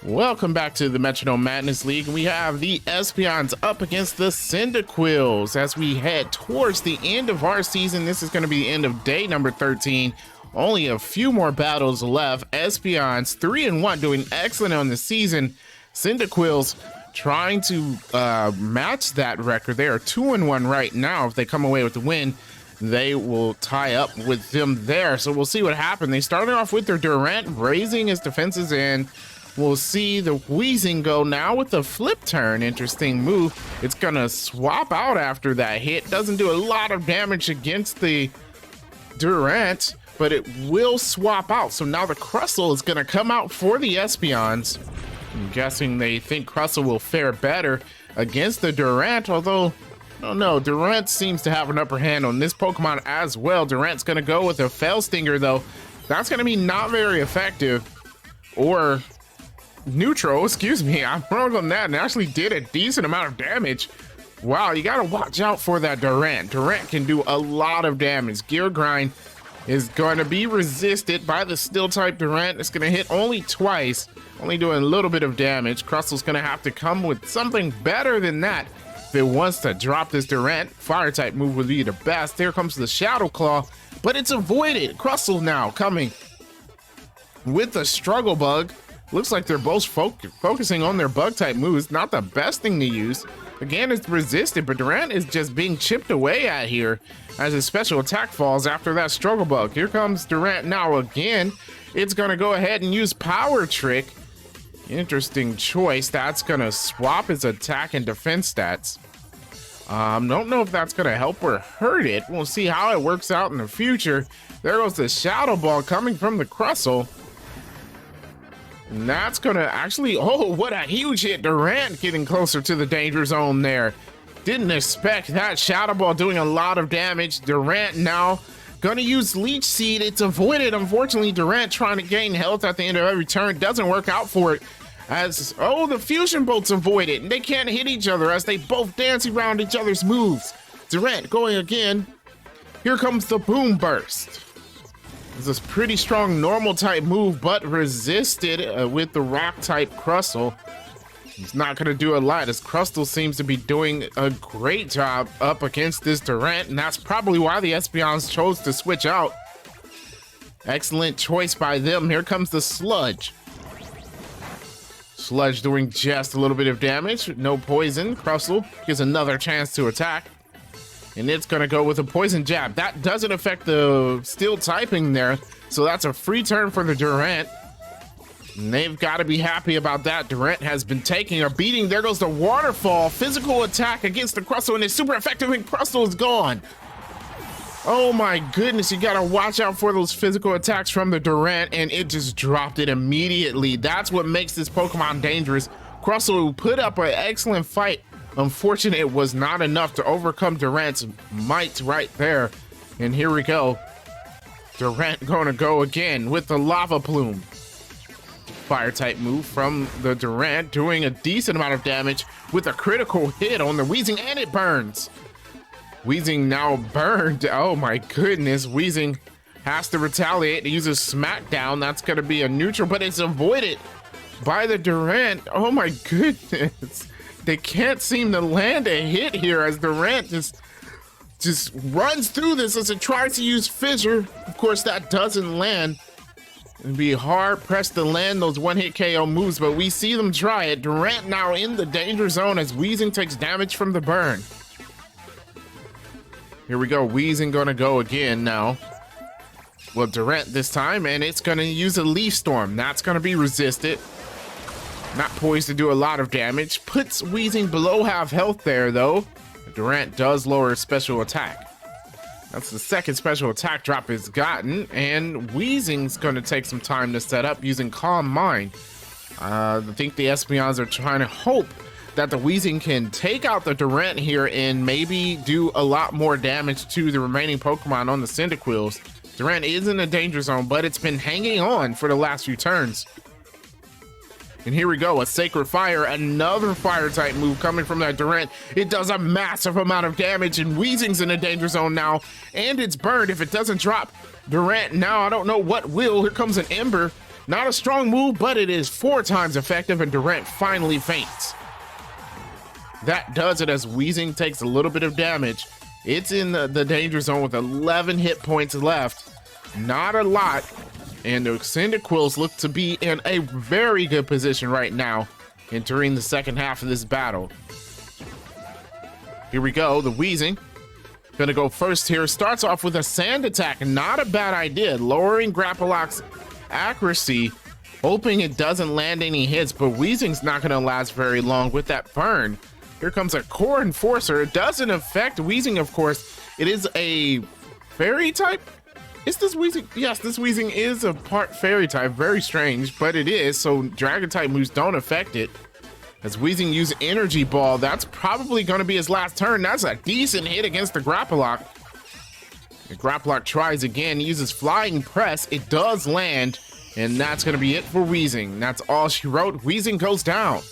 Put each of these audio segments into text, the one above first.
Welcome back to the Metronome Madness League. We have the Espeons up against the Cyndaquils as we head towards the end of our season. This is going to be the end of day number 13. Only a few more battles left. Espeons 3-1, doing excellent on the season. Cyndaquils trying to match that record. They are 2-1 right now. If they come away with the win, they will tie up with them there. So we'll see what happens. They started off with their Durant raising his defenses in. We'll see the Wheezing go now with the flip turn. Interesting move. It's gonna swap out after that hit. Doesn't do a lot of damage against the Durant, but it will swap out. So now the Crustle is gonna come out for the Espeons. I'm guessing they think Crustle will fare better against the Durant, although I don't know. Durant seems to have an upper hand on this Pokemon as well. Durant's gonna go with a Fell Stinger though. That's gonna be not very effective. Or neutral, excuse me, I'm wrong on that, and actually did a decent amount of damage. Wow, you gotta watch out for that Durant. Durant can do a lot of damage. Gear Grind is going to be resisted by the Steel type Durant. It's gonna hit only twice, only doing a little bit of damage. Crustle's gonna have to come with something better than that if it wants to drop this Durant. Fire type move would be the best. There comes the Shadow Claw, but it's avoided. Crustle now coming with the Struggle Bug. Looks like they're both focusing on their bug type moves. Not the best thing to use. Again, it's resisted, but Durant is just being chipped away at here as his special attack falls after that Struggle Bug. Here comes Durant now again. It's gonna go ahead and use Power Trick. Interesting choice. That's gonna swap his attack and defense stats. Don't know if that's gonna help or hurt it. We'll see how it works out in the future. There goes the Shadow Ball coming from the Crustle. And that's gonna actually, oh, what a huge hit. Durant getting closer to the danger zone there. Didn't expect that. Shadow Ball doing a lot of damage. Durant now gonna use Leech Seed. It's avoided. Unfortunately, Durant trying to gain health at the end of every turn. Doesn't work out for it. As, oh, the Fusion Bolt's avoided. And they can't hit each other as they both dance around each other's moves. Durant going again. Here comes the Boom Burst. This is a pretty strong normal type move, but resisted with the rock type Crustle. He's not going to do a lot as Crustle seems to be doing a great job up against this Durant, and that's probably why the Espeons chose to switch out. Excellent choice by them. Here comes the Sludge. Sludge doing just a little bit of damage. No poison. Crustle gets another chance to attack. And it's gonna go with a Poison Jab. That doesn't affect the Steel typing there, so that's a free turn for the Durant. And they've got to be happy about that. Durant has been taking a beating. There goes the Waterfall. Physical attack against the Crustle, and it's super effective, and Crustle is gone. Oh my goodness, you gotta watch out for those physical attacks from the Durant, and it just dropped it immediately. That's what makes this Pokemon dangerous. Crustle put up an excellent fight. Unfortunately, it was not enough to overcome Durant's might right there. And here we go. Durant gonna go again with the Lava Plume. Fire type move from the Durant, doing a decent amount of damage with a critical hit on the Wheezing, and it burns. Wheezing now burned. Oh my goodness. Wheezing has to retaliate. He uses Smackdown. That's gonna be a neutral, but it's avoided by the Durant. Oh my goodness. They can't seem to land a hit here as Durant just runs through this as it tries to use Fissure. Of course, that doesn't land. It'd be hard pressed to land those one-hit KO moves, but we see them try it. Durant now in the danger zone as Wheezing takes damage from the burn. Here we go. Wheezing gonna go again now. Well, Durant this time, and it's gonna use a Leaf Storm. That's gonna be resisted. Not poised to do a lot of damage. Puts Wheezing below half health there, though. Durant does lower his special attack. That's the second special attack drop it's gotten, and Wheezing's going to take some time to set up using Calm Mind. I think the Espeons are trying to hope that the Wheezing can take out the Durant here and maybe do a lot more damage to the remaining Pokemon on the Cyndaquils. Durant is in a danger zone, but it's been hanging on for the last few turns. And here we go, a Sacred Fire, another fire type move coming from that Durant. It does a massive amount of damage, and Wheezing's in a danger zone now, and it's burned if it doesn't drop. Durant now, I don't know what will. Here comes an Ember. Not a strong move, but it is 4 times effective, and Durant finally faints. That does it as Weezing takes a little bit of damage. It's in the danger zone with 11 hit points left. Not a lot. And the Cyndaquils look to be in a very good position right now entering the second half of this battle. Here we go, the Weezing. Gonna go first here. Starts off with a sand attack. Not a bad idea. Lowering Grapplock's accuracy, hoping it doesn't land any hits, but Weezing's not gonna last very long with that burn. Here comes a Core Enforcer. It doesn't affect Weezing, of course. It is a fairy type. Is this Weezing? Yes, this Weezing is a part fairy type. Very strange, but it is. So dragon type moves don't affect it. As Weezing uses Energy Ball, that's probably going to be his last turn. That's a decent hit against the Grapplock. The Grapplock tries again, uses Flying Press. It does land, and that's going to be it for Weezing. That's all she wrote. Weezing goes down.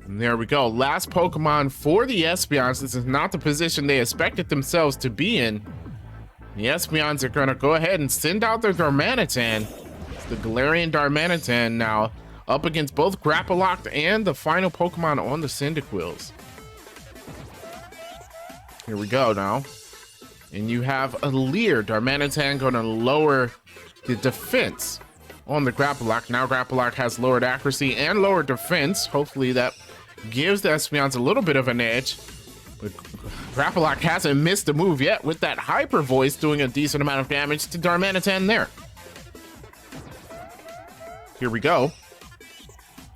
And there we go. Last Pokemon for the Espeons. This is not the position they expected themselves to be in. The Espeons are going to go ahead and send out their Darmanitan. It's the Galarian Darmanitan now up against both Grapplock and the final Pokemon on the Cyndaquils. Here we go now. And you have a Leer. Darmanitan going to lower the defense on the Grapplock. Now Grapplock has lowered accuracy and lowered defense. Hopefully that gives the Espeons a little bit of an edge. But Grapplock hasn't missed a move yet with that Hyper Voice doing a decent amount of damage to Darmanitan there. Here we go.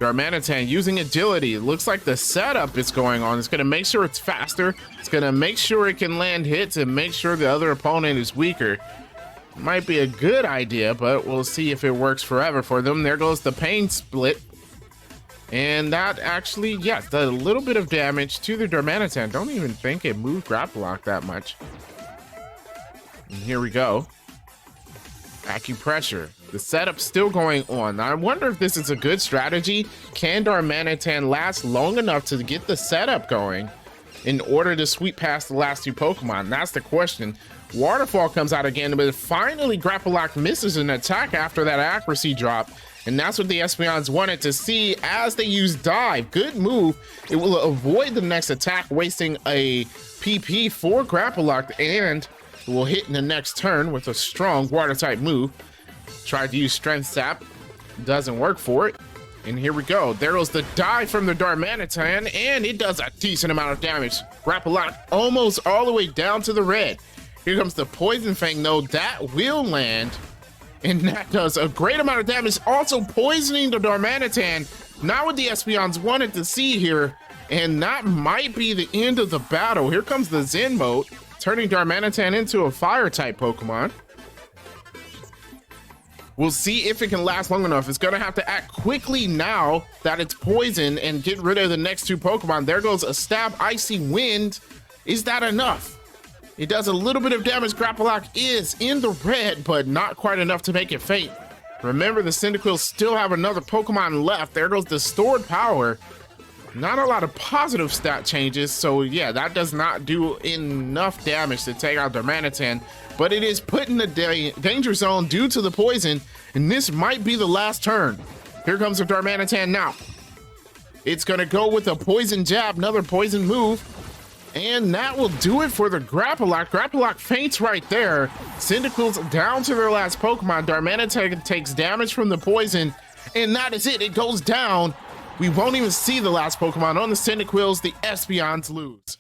Darmanitan using agility. It looks like the setup is going on. It's going to make sure it's faster. It's going to make sure it can land hits and make sure the other opponent is weaker. Might be a good idea, but we'll see if it works forever for them. There goes the Pain Split. And that actually, yes, does a little bit of damage to the Darmanitan. Don't even think it moved Grapplock that much. And here we go. Acupressure. The setup's still going on. Now, I wonder if this is a good strategy. Can Darmanitan last long enough to get the setup going in order to sweep past the last 2 Pokemon? That's the question. Waterfall comes out again, but finally Grapplock misses an attack after that accuracy drop. And that's what the Espeons wanted to see as they use Dive. Good move. It will avoid the next attack, wasting a PP for Grapplock, and it will hit in the next turn with a strong Water-type move. Tried to use Strength Sap. Doesn't work for it. And here we go. There goes the Dive from the Darmanitan, and it does a decent amount of damage. Grapplock almost all the way down to the red. Here comes the Poison Fang, though. That will land. And that does a great amount of damage, also poisoning the Darmanitan. Not what the Espeons wanted to see here, and that might be the end of the battle. Here comes the Zen mode, turning Darmanitan into a Fire-type Pokemon. We'll see if it can last long enough. It's going to have to act quickly now that it's poisoned and get rid of the next 2 Pokemon. There goes a Stab Icy Wind. Is that enough? It does a little bit of damage. Grapplock is in the red, but not quite enough to make it faint. Remember, the Cyndaquils still have another Pokemon left. There goes the Stored Power. Not a lot of positive stat changes, so yeah, that does not do enough damage to take out Darmanitan, but it is put in the danger zone due to the poison, and this might be the last turn. Here comes the Darmanitan now. It's going to go with a Poison Jab, another poison move. And that will do it for the Grapplock. Grapplock faints right there. Cyndaquils down to their last Pokemon. Darmanitan takes damage from the poison. And that is it. It goes down. We won't even see the last Pokemon on the Cyndaquils. The Espeons lose.